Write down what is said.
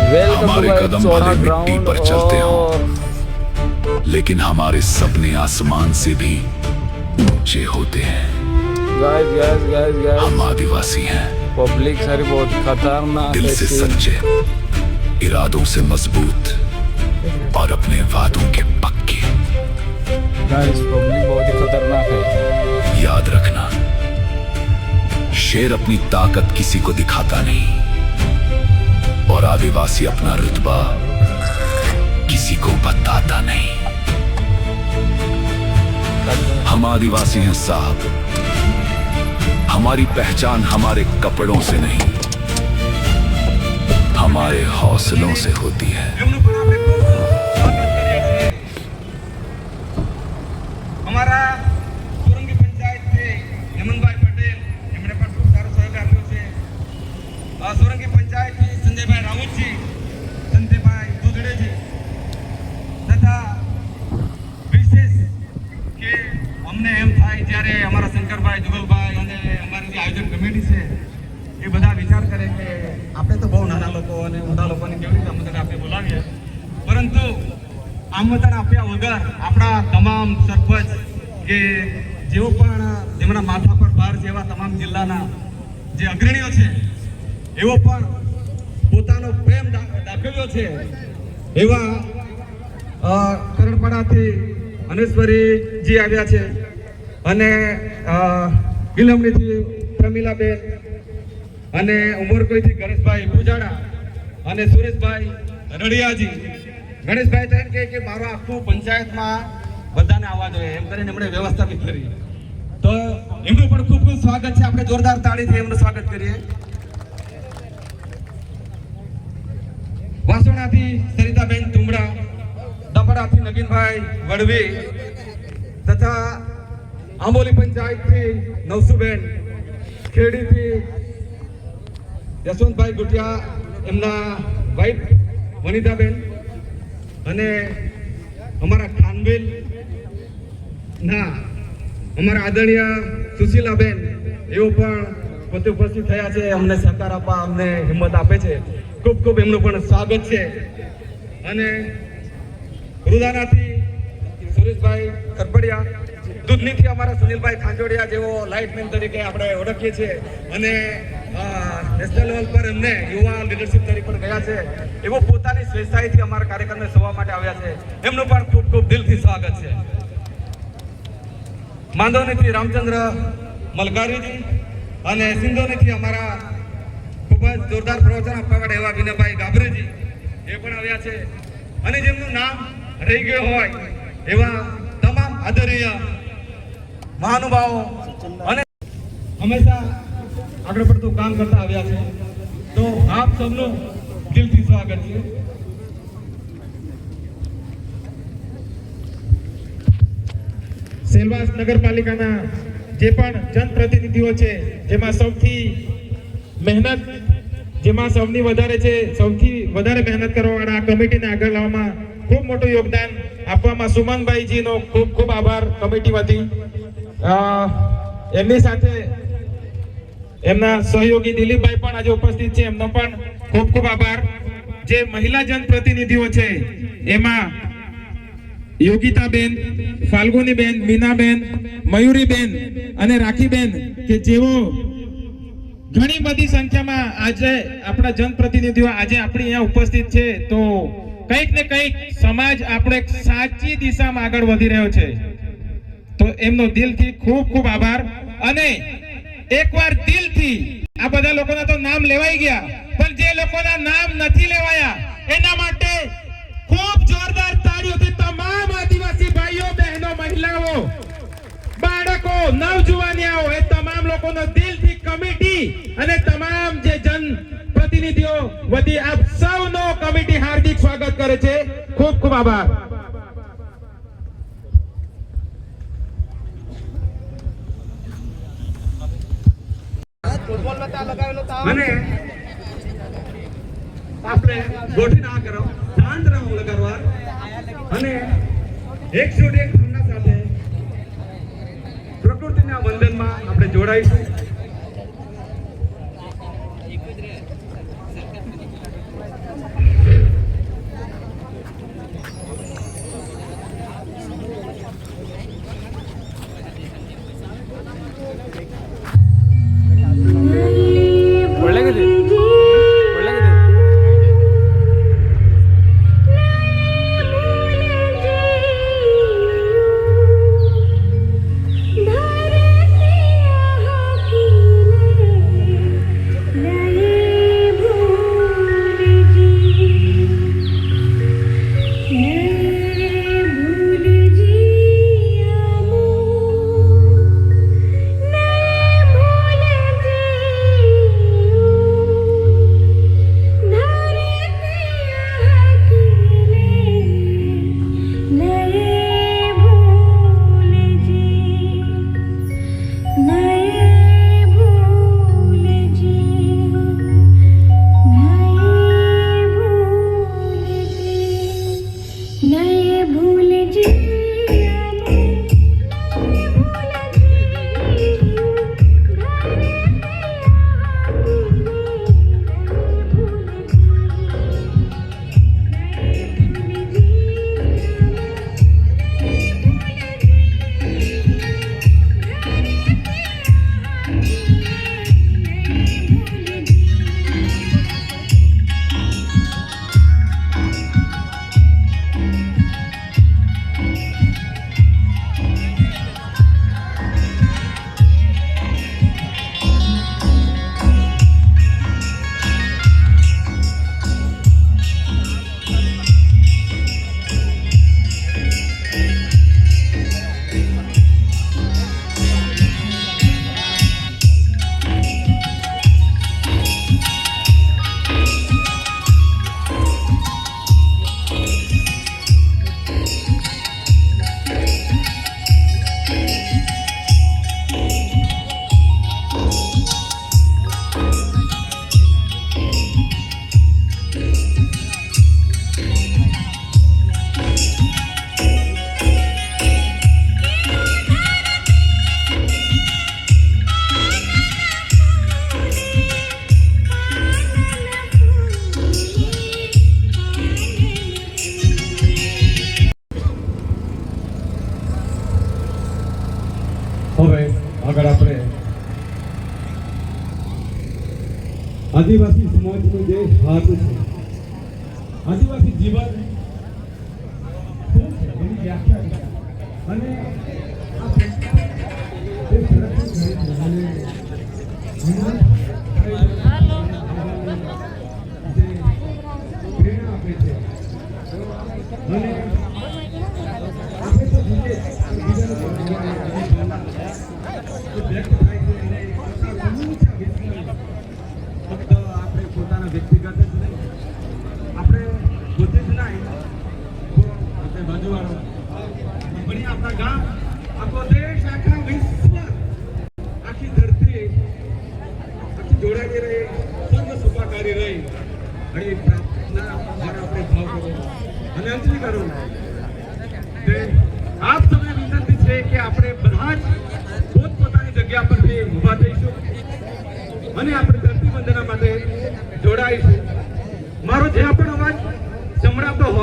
हमारे कदम भले मिट्टी पर चलते हों, लेकिन हमारे सपने आसमान से भी ऊंचे होते हैं। हम आदिवासी हैं, पब्लिक सारी बहुत खतरनाक दिल से सच्चे, इरादों से मजबूत और अपने वादों के पक्के। गाइस पब्लिक बहुत ही खतरनाक है। याद रखना, शेर अपनी ताकत किसी को दिखाता नहीं और आदिवासी अपना रुतबा किसी को बताता नहीं। हम आदिवासी हैं साहब, हमारी पहचान हमारे कपड़ों से नहीं, हमारे हौसलों से होती है। हमारा सोरंगी पंचायत से हेमंतभाई पटेल एमने पर खूब सारो सहयोग आप्यो छे। सोरंगी पंचायत થી સંજયભાઈ રાઉતજી, સંજયભાઈ દુધડેજી તથા વિશેષ કે અમને એમ થાય જ્યારે અમારા શંકરભાઈ જુગલભાઈ અને અમારી જે આયોજન કમિટી છે એ બધા વિચાર કરે કે આપણે તો બહુ નાના લોકો અને મોટા લોકોને કેવી રીતે આમંત્રણ આપણે બોલાવીએ, પરંતુ આમંત્રણ આપ્યા વગર આપણા તમામ સરપંચ કે જેઓ પણ જેમના માથા પર ભાર છે એવા તમામ જિલ્લાના જે અગ્રણીઓ છે એવો પણ પોતાનો પ્રેમ દાખવ્યો છે એવા કરણપડાથી અનેશ્વરીજી આવ્યા છે અને ગિલમણીથી પ્રમીલાબેન અને ઉમરકોઈથી ગણેશભાઈ પૂજાડા અને સુરેશભાઈ રડિયાજી। ગણેશભાઈ તો એમ કે મારો આખું પંચાયતમાં બધાને આવવા જોઈએ એમ કરીને એમણે વ્યવસ્થાપિત કરી, તો એમનું પણ ખૂબ ખૂબ સ્વાગત છે। આપણે જોરદાર તાળીથી એમનું સ્વાગત કરીએ। વાસોણાથી સરિતાબેન તુમડા, દપડાથી નગીનભાઈ વડવી તથા આંબોલી પંચાયતથી નવસુબેન, ખેડીથી યશવંતભાઈ ગુટિયા એમના વાઇફ વનિતાબેન અને અમારા ખાનવેલ ના અમારા આદરણીય સુશીલાબેન એવો પણ પોતે ઉપસ્થિત થયા છે, અમને સહકાર આપવા અમને હિંમત આપે છે। ખૂબ ખૂબ એમનું પણ સ્વાગત છે। અને રુદાનાથી સુરેશભાઈ કરપડિયા, દૂધનીથી અમારા સુનિલભાઈ ખાંજોડિયા જેવો લાઇટમેન તરીકે આપણે ઓળખીએ છીએ અને નેશનલ લેવલ પર એમને યુવા લીડરશિપ તરીકે પણ ગયા છે, એવો પોતાની સ્વેચ્છાએથી અમારા કાર્યક્રમને સવા માટે આવ્યા છે, એમનું પણ ખૂબ ખૂબ દિલથી સ્વાગત છે। માંદોનીથી રામચંદ્ર મલકારીજી અને સિંધોનીથી અમારા ખૂબ જ જોરદાર પ્રવચન આપવા માટે એવા વિનયભાઈ ગાભરેજી એ પણ આવ્યા છે અને જેમનું નામ રહી ગયું હોય એવા તમામ આદરણીય મહાનુભાવો અને હંમેશા આગળ પડતું કામ કરતા આવ્યા છે, તો આપ સૌનું દિલથી સ્વાગત છે। સેલવાસ નગરપાલિકાના જે પણ જનપ્રતિનિધિઓ છે, જેમાં સૌથી મહેનત જેમાં સૌથી વધારે છે, સૌથી વધારે મહેનત કરવાવાળા આ કમિટીને આગળ લાવવામાં ખૂબ મોટું યોગદાન આપવામાં સુમનભાઈજીનો ખૂબ ખૂબ આભાર કમિટી વતી। એમની સાથે એમના સહયોગી દિલીપભાઈ પણ આજે ઉપસ્થિત છે, એમનો પણ ખૂબ ખૂબ આભાર। જે મહિલા જનપ્રતિનિધિઓ છે એમાં યોગિતાબેન, ફાલ્ગુનીબેન, મીનાબેન, મયુરીબેન અને રાખીબેન કે જેઓ ઘણી બધી સંખ્યામાં આજે આપણા જનપ્રતિનિધિઓ આજે આપણી અહીંયા ઉપસ્થિત છે, તો કંઈક ને કંઈક સમાજ આપણે સાચી દિશામાં આગળ વધી રહ્યો છે, તો એમનો દિલથી ખૂબ ખૂબ આભાર। અને એકવાર દિલથી આ બધા લોકોના તો નામ લેવાઈ ગયા, પણ જે લોકોના નામ નથી લેવાયા એના માટે ખૂબ જોરદાર તાળીઓથી તમામ આદિવાસી ભાઈઓ, બહેનો, મહિલાઓ, બાળકો, નવજુવાનિયાઓ એ તમામ લોકોનો દિલથી કમિટી અને તમામ જે જન પ્રતિનિધિઓ વતી આપ સૌનો કમિટી હાર્દિક સ્વાગત કરે છે। ખૂબ ખૂબ આભાર। અને આપણે ગોઠી ના કરો, શાંત રહો લગાડવા અને એક જોડે ભાવના સાથે પ્રકૃતિના વંદનમાં આપણે જોડાઈશું। આદિવાસી સમાજનો જે હાથ છે, આદિવાસી જીવન શું છે એની વ્યાખ્યા છે. અને આ સંસ્થા જે સરહદની ઘડી છે અને હિંમત જે પ્રેરણા આપે છે. અને આપણે તો જોઈએ બીજાને વ્યક્ત થાય છે અને સમૂહ વિશ્વ ફક્ત આપણે પોતાના વ્યક્તિગત જ નહીં, આપણે પોતે જ નહીં તો આપણે બાજુવાળો પણ આપણા ગામ, આખો દેશ, આખા વિશ્વ, આખી ધરતી આખી જોડાયેલી રહી, સર્વ સુખાકારી રહી. અને પ્રાર્થના દ્વારા આપણે ભાવ કરો અને અંજલિ કરો કે આપ સૌને વિનંતી છે કે આપણે બધા જ પોતપોતાની જગ્યા પરથી ઊભા થઈશું અને આપણે ધરતી વંદના માટે જોડાઈશું. મારો જ્યાં પણ અવાજ સંભળાતો હોય